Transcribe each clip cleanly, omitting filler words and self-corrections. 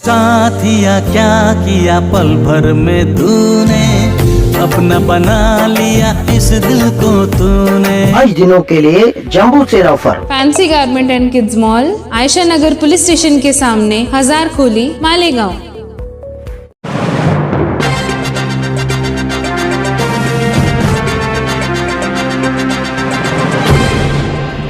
साथिया क्या किया पल भर में तूने, अपना बना लिया इस दिल को तूने। आज दिनों के लिए jumbo sale offer. Fancy garment and kids mall, Ayesha Nagar police station के सामने, हजार खोली, मालेगांव।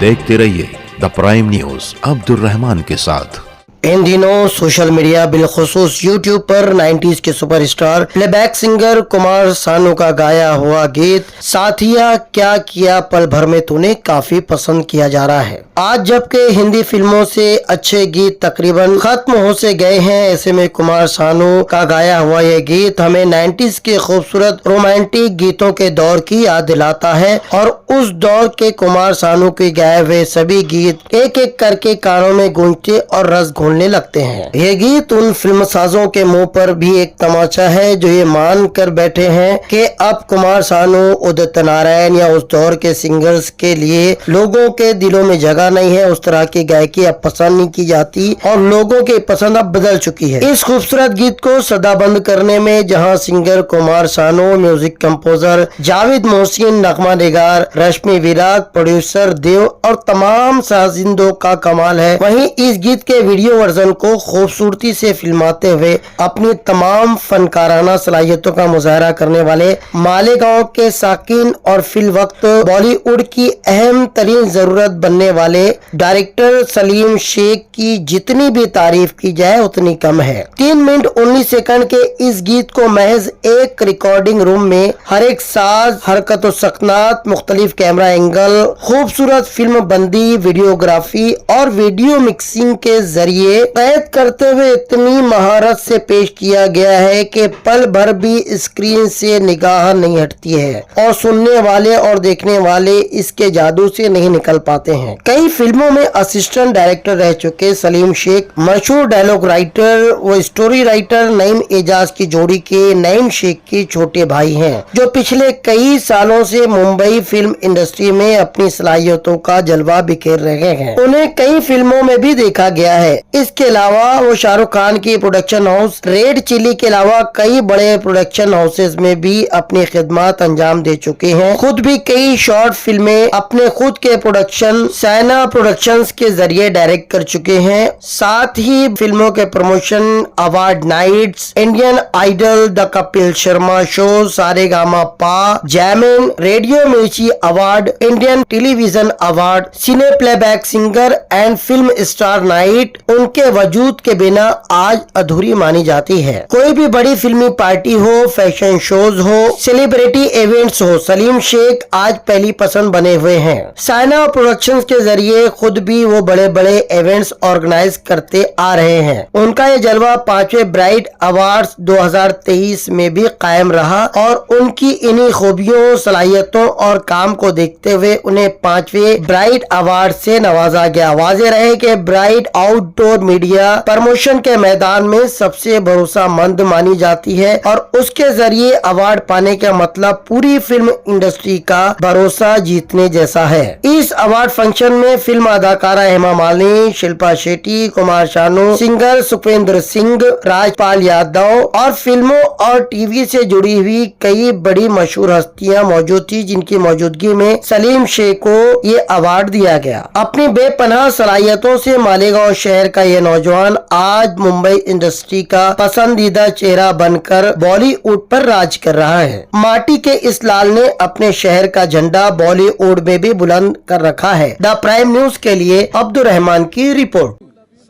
देखते रहिए the prime news Abdul Rahman के साथ। इन दिनों सोशल मीडिया बिलखुसूस यूट्यूब पर 90s के superstar playback singer Kumar Sanu का गाया हुआ गीत साथिया क्या किया पल भर में तूने काफी पसंद किया जा रहा है। आज जबकि हिंदी फिल्मों से अच्छे गीत तकरीबन खत्म हो से गए हैं, ऐसे में कुमार सानू का गाया हुआ यह गीत हमें 90s के खूबसूरत रोमांटिक गीतों के दौर की याद दिलाता है और उस दौर के कुमार सानू के गाए हुए सभी गीत एक एक करके कानों में गूंजते और रस घोलने लगते हैं। ये गीत उन फिल्म साजों के मुंह पर भी एक तमाचा है जो ये मान कर बैठे हैं कि अब कुमार सानू, उदित नारायण या उस दौर के सिंगर्स के लिए लोगों के दिलों में जगह नहीं है। उस तरह की गायकी अब पसंद नहीं की जाती और लोगों की पसंद अब बदल चुकी है। इस खूबसूरत गीत को सदाबंद करने में जहां singer Kumar Sanu, music composer Javed Mohsin, नगमा निगार, रश्मि विराग, प्रोड्यूसर देव और तमाम साजिंदों का कमाल है, वहीं इस गीत के वीडियो वर्जन को खूबसूरती से फिल्माते हुए अपनी तमाम फनकाराना सलाहियतों का मुजाहरा करने वाले मालेगांव के साकिन और फिल वक्त बॉलीवुड की अहम तरीन जरूरत बनने वाले डायरेक्टर सलीम शेख की जितनी भी तारीफ की जाए उतनी कम है। 3 मिनट 19 सेकंड के इस गीत को महज एक रिकॉर्डिंग रूम में हर एक साज, हरकत और सकनात, मुख्तलिफ कैमरा एंगल, खूबसूरत फिल्म बंदी, वीडियोग्राफी और वीडियो मिक्सिंग के जरिए कैद करते हुए इतनी महारत से पेश किया गया है कि पल भर भी स्क्रीन से निगाह नहीं हटती है और सुनने वाले और देखने वाले इसके जादू से नहीं निकल पाते हैं। कई फिल्मों में असिस्टेंट डायरेक्टर रह चुके सलीम शेख मशहूर डायलॉग राइटर व स्टोरी राइटर नईम एजाज की जोड़ी के नईम शेख के छोटे भाई हैं, जो पिछले कई सालों से मुंबई फिल्म इंडस्ट्री में अपनी सलाहियतों का जलवा बिखेर रहे हैं। उन्हें कई फिल्मों में भी देखा गया है। इसके अलावा वो शाहरुख खान की प्रोडक्शन हाउस रेड चिली के अलावा कई बड़े प्रोडक्शन हाउसेज में भी अपनी खिदमत अंजाम दे चुके हैं। खुद भी कई शॉर्ट फिल्में अपने खुद के प्रोडक्शन सैना प्रोडक्शंस के जरिए डायरेक्ट कर चुके हैं। साथ ही फिल्मों के promotion, award nights, Indian idol, the Kapil Sharma show, Saregama Pa, जैमिन, radio Mirchi award, Indian television award, cine playback singer and film star night उनके वजूद के बिना आज अधूरी मानी जाती है। कोई भी बड़ी फिल्मी पार्टी हो, फैशन शोज हो, सेलिब्रिटी इवेंट्स हो, सलीम शेख आज पहली पसंद बने हुए हैं। साइना प्रोडक्शंस के जरिए खुद भी वो बड़े बड़े इवेंट्स ऑर्गेनाइज करते आ रहे हैं। उनका ये जलवा 5वें ब्राइट अवार्ड्स 2023 में भी कायम रहा और उनकी इन्हीं खूबियों, सलाहियतों और काम को देखते हुए उन्हें 5वें ब्राइट अवार्ड से नवाजा गया। वाज़ेह रहे कि ब्राइट आउटडोर मीडिया प्रमोशन के मैदान में सबसे भरोसामंद मानी जाती है और उसके जरिए अवार्ड पाने का मतलब पूरी फिल्म इंडस्ट्री का भरोसा जीतने जैसा है। इस अवार्ड फंक्शन में फिल्म अदाकारा हेमा मालिनी, शिल्पा शेट्टी, कुमार सानू, सिंगर सुपेंद्र सिंह, राजपाल यादव और फिल्मों और टीवी से जुड़ी हुई कई बड़ी मशहूर हस्तियां मौजूद थी, जिनकी मौजूदगी में सलीम शेख को ये अवार्ड दिया गया। अपनी बेपनाह सलाहियतों से मालेगांव शहर का ये नौजवान आज मुंबई इंडस्ट्री का पसंदीदा चेहरा बनकर बॉलीवुड पर राज कर रहा है। माटी के इस लाल ने अपने शहर का झंडा बॉलीवुड में भी बुलंद कर रखा है। द प्राइम न्यूज के लिए अब्दुल रहमान की रिपोर्ट।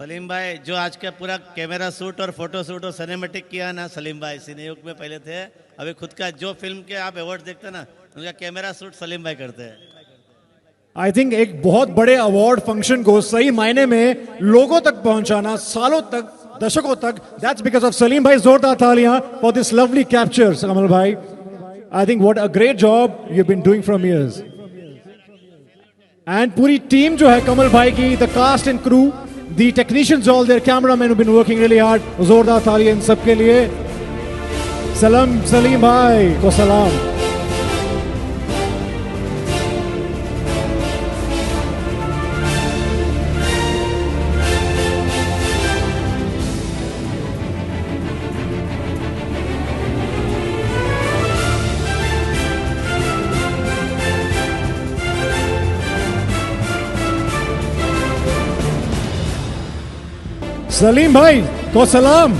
सलीम भाई जो आज का पूरा कैमरा शूट और फोटो शूट और सिनेमेटिक किया ना, सलीम भाई सिनेयुग में पहले थे, अभी खुद का जो फिल्म के आप अवार्ड देखते हैं ना, उनका कैमरा शूट सलीम भाई करते हैं। आई थिंक एक बहुत बड़े अवार्ड फंक्शन को सही मायने में लोगों तक पहुंचाना, सालों तक, दशकों तक, दैट्स बिकॉज ऑफ सलीम भाई। जोरदार तालियां for this lovely capture Kamal भाई। I think what a great job you been doing from years. And पूरी टीम जो है कमल भाई की, the cast and crew, the technicians, all there cameraman who been working really hard, जोरदार तालियां इन सब के लिए। सलाम सलीम भाई को सलाम। सलीम भाई को सलाम।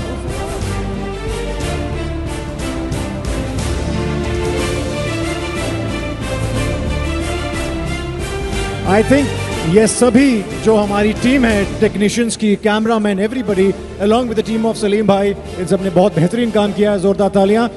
आई थिंक ये सभी जो हमारी टीम है, टेक्नीशियंस की, cameraman, everybody along with the team of Salim भाई, इन सब ने बहुत बेहतरीन काम किया है। जोरदार तालियां।